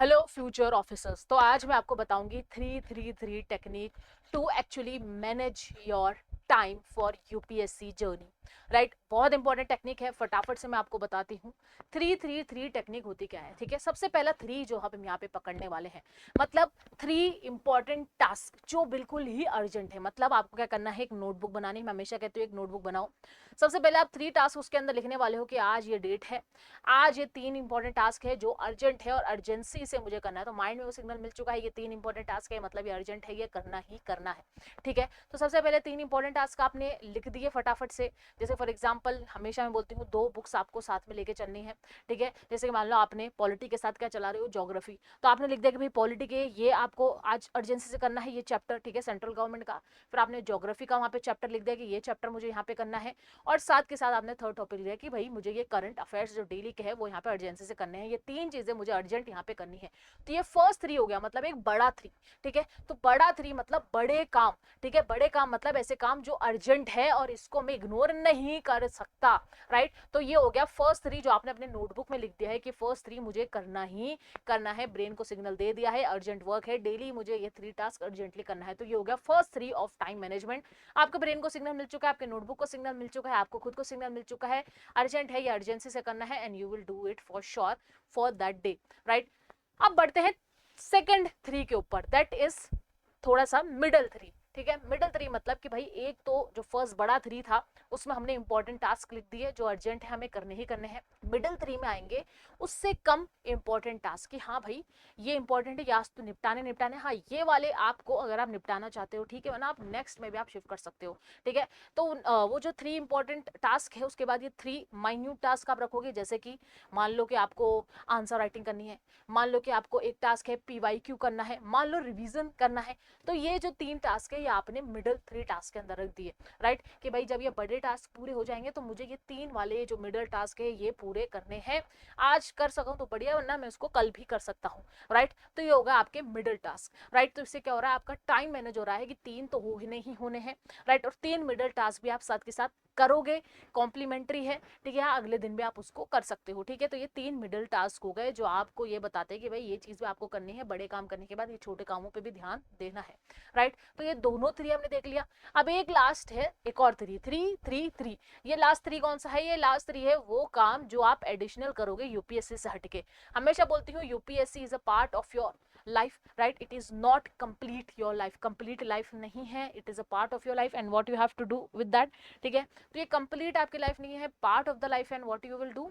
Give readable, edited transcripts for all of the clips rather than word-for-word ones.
Hello future officers. तो आज मैं आपको बताऊंगी 333 technique to actually manage your time for UPSC journey. Right, बहुत इंपॉर्टेंट टेक्निक है, फटाफट से मैं आपको बताती हूँ। 333 टेक्निक होती क्या है, ठीक है। सबसे पहला 3 जो हम यहाँ पे पकड़ने वाले हैं, मतलब 3 इंपॉर्टेंट टास्क जो बिल्कुल ही अर्जेंट है। मतलब आपको क्या करना है, एक नोटबुक बनानी है। मैं हमेशा कहती हूँ एक नोटबुक बनाओ। सबसे पहले आप 3 टास्क उसके अंदर लिखने वाले हो कि आज ये डेट है, आज ये 3 इंपॉर्टेंट टास्क है जो अर्जेंट है और अर्जेंसी से मुझे करना है। तो माइंड में वो सिग्नल मिल चुका है, ये 3 इंपॉर्टेंट टास्क है, मतलब ये अर्जेंट है, ये करना ही करना है। ठीक है, तो सबसे पहले 3 इंपॉर्टेंट टास्क आपने लिख दिए फटाफट से। जैसे फॉर एग्जाम्पल, हमेशा मैं बोलती हूँ 2 बुक्स आपको साथ में लेके चलनी है। ठीक है, जैसे कि मान लो आपने पॉलिटी के साथ क्या चला रहे हो, ज्योग्राफी, तो आपने लिख दिया कि भाई पॉलिटी के ये आपको आज अर्जेंसी से करना है, ये चैप्टर, ठीक है, सेंट्रल गवर्नमेंट का। फिर आपने ज्योग्राफी का वहाँ पे चैप्टर लिख दिया कि ये चैप्टर मुझे यहाँ पे करना है। और साथ के साथ आपने थर्ड टॉपिक लिया कि भाई मुझे ये करंट अफेयर्स जो डेली के है वो यहाँ पे अर्जेंसी से करने हैं। ये 3 चीजें मुझे अर्जेंट यहाँ पे करनी है। तो ये फर्स्ट 3 हो गया, मतलब एक बड़ा 3। ठीक है, तो बड़ा 3 मतलब बड़े काम। ठीक है, बड़े काम मतलब ऐसे काम जो अर्जेंट है और इसको मैं इग्नोर नहीं कर सकता। राइट, तो ये हो गया फर्स्ट 3 जो आपने अपने नोटबुक में लिख दिया है कि फर्स्ट 3 मुझे करना ही करना है। ब्रेन को सिग्नल दे दिया है, अर्जेंट वर्क है, डेली मुझे ये 3 टास्क अर्जेंटली करना है। तो ये हो गया फर्स्ट 3 ऑफ टाइम मैनेजमेंट। आपके ब्रेन को सिग्नल मिल चुका है, आपके नोटबुक को सिग्नल मिल चुका है, आपको खुद को सिग्नल मिल चुका है, अर्जेंट है, ये अर्जेंसी से करना है, and you will do it for sure for that day. Right, अब बढ़ते हैं सेकंड 3 के ऊपर, दैट इज थोड़ा सा मिडल 3। ठीक है, मिडल 3 मतलब कि भाई एक तो जो फर्स्ट बड़ा 3 था उसमें हमने इंपॉर्टेंट टास्क लिख दिए जो अर्जेंट है, हमें करने ही करने हैं। मिडल 3 में आएंगे उससे कम इंपॉर्टेंट टास्क कि हाँ भाई ये इंपॉर्टेंट है, या तो निपटाने हाँ ये वाले आपको अगर आप निपटाना चाहते हो, ठीक है, वरना आप नेक्स्ट में भी आप शिफ्ट कर सकते हो। ठीक है, तो वो जो 3 इंपॉर्टेंट टास्क है उसके बाद ये 3 माइन्यूट टास्क आप रखोगे। जैसे कि मान लो कि आपको आंसर राइटिंग करनी है, मान लो कि आपको एक टास्क है पीवाईक्यू करना है, मान लो रिवीजन करना है। तो ये जो 3 टास्क है ये आपने मिडल 3 टास्क के अंदर रख दिए। राइट, कि भाई जब ये बड़े टास्क पूरे हो जाएंगे तो मुझे ये 3 वाले जो मिडल टास्क है ये पूरे करने हैं। आज कर सकूं तो बढ़िया, वरना मैं उसको कल भी कर सकता हूँ। राइट, तो ये होगा आपके मिडल टास्क। राइट, तो इससे क्या हो रहा है, आपका टाइम मैनेज हो रहा है कि 3 तो हो ही नहीं होने हैं। राइट, और 3 मिडल टास्क भी आप साथ के साथ करोगे, कॉम्प्लीमेंट्री है। ठीक है, अगले दिन भी आप उसको कर सकते हो। ठीक है, तो ये 3 मिडल टास्क हो गए जो आपको ये बताते हैं कि भाई ये चीज भी आपको करनी है, बड़े काम करने के बाद ये छोटे कामों पे भी ध्यान देना है। राइट, तो ये दोनों 3 हमने देख लिया। अब एक लास्ट है, एक और 3, 3 3 3। ये लास्ट 3 कौन सा है, ये लास्ट 3 है वो काम जो आप एडिशनल करोगे यूपीएससी से हटके। हमेशा बोलती हूँ UPSC is a part of your life. Right, it is not complete your life, complete life नहीं है, it is a part of your life and what you have to do with that. ठीक है, तो ये complete आपकी life नहीं है, part of the life, and what you will do,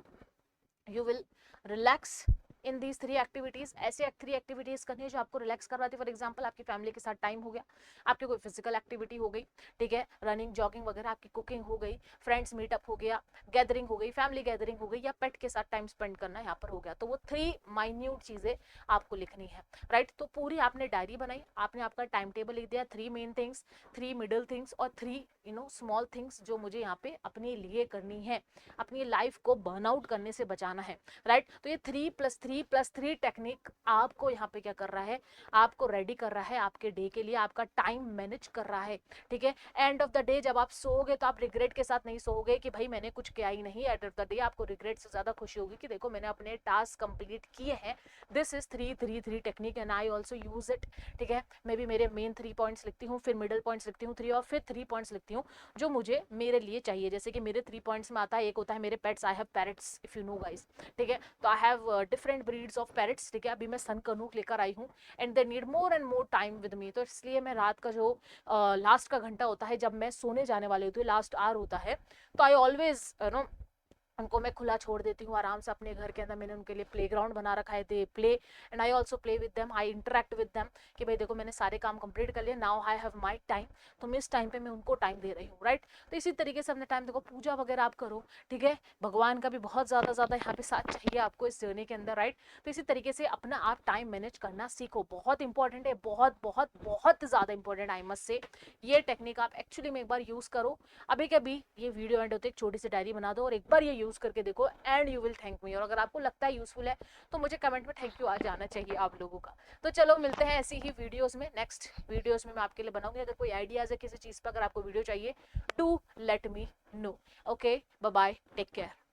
you will relax in these 3 activities. ऐसे 3 activities करनी है जो आपको रिलैक्स करवाती है। फॉर एग्जाम्पल, आपकी फैमिली के साथ टाइम हो गया, आपकी कोई फिजिकल एक्टिविटी हो गई, ठीक है, रनिंग जॉगिंग वगैरह, आपकी कुकिंग हो गई, फ्रेंड्स मीटअप हो गया, गैदरिंग हो गई, फैमिली गैदरिंग हो गई, या पेट के साथ टाइम स्पेंड करना यहाँ पर हो गया। तो वो 3 माइन्यूट चीजें आपको लिखनी है। राइट, तो पूरी आपने डायरी बनाई, आपने आपका टाइम टेबल लिख दिया, 3 मेन थिंग्स, 3 मिडिल थिंग्स और 3 स्मॉल थिंग्स जो मुझे यहाँ पे अपने लिए करनी है, अपनी लाइफ को बर्नआउट करने से बचाना है। राइट, तो ये 3+3+3 टेक्निक आपको यहाँ पे क्या कर रहा है, आपको रेडी कर रहा है आपके डे के लिए, आपका टाइम मैनेज कर रहा है। ठीक है, एंड ऑफ द डे जब आप सोओगे तो आप रिग्रेट के साथ नहीं सोओगे कि भाई मैंने कुछ किया ही नहीं। एंड ऑफ द डे आपको रिग्रेट से ज्यादा खुशी होगी कि देखो मैंने अपने टास्क कंप्लीट किए हैं। This is 3-3-3 technique and I also use it. ठीक है, मैं भी मेरे मेन 3 पॉइंट्स लिखती हूँ, फिर मिडिल पॉइंट्स लिखती हूँ 3, और फिर 3 पॉइंट्स लिखती हूँ जो मुझे मेरे लिए चाहिए। जैसे कि मेरे 3 पॉइंट्स में आता है, एक होता है मेरे pets, I have parrots if you know guys. ठीक है, तो I have different breeds of parrots. ठीक है, अभी मैं सन कनूक लेकर आई हूँ and they need more and more time with me. तो इसलिए मैं रात का जो लास्ट का घंटा होता है जब मैं सोने जाने वाली होती हूँ, लास्ट आवर होता है, तो आई ऑलवेज नो उनको मैं खुला छोड़ देती हूँ आराम से अपने घर के अंदर। मैंने उनके लिए प्लेग्राउंड बना रखा है, they play and I also play with them, I interact with them कि भाई देखो मैंने सारे काम कंप्लीट कर लिए, now I have my time. तो मैं इस टाइम पे मैं उनको टाइम दे रही हूँ। राइट, तो इसी तरीके से अपने टाइम देखो, पूजा वगैरह आप करो। ठीक है, भगवान का भी बहुत ज़्यादा यहाँ पे साथ चाहिए आपको इस जर्नी के अंदर। राइट, तो इसी तरीके से अपना आप टाइम मैनेज करना सीखो, बहुत इंपॉर्टेंट है, बहुत बहुत बहुत ज़्यादा इंपॉर्टेंट आई मस्ट से। ये टेक्निक आप एक्चुअली में एक बार यूज़ करो। अभी के अभी ये वीडियो एंड होते एक छोटी सी डायरी बना दो और एक बार ये यूज़ करके देखो and you will thank me. और अगर आपको लगता है यूजफुल है तो मुझे कमेंट में थैंक यू आ जाना चाहिए आप लोगों का। तो चलो मिलते हैं ऐसी ही वीडियोस में, नेक्स्ट वीडियोस में मैं आपके लिए बनाऊंगी। अगर कोई आइडियाज है किसी चीज़ पर, अगर आपको वीडियो चाहिए, do let me know. Okay, bye bye, take care.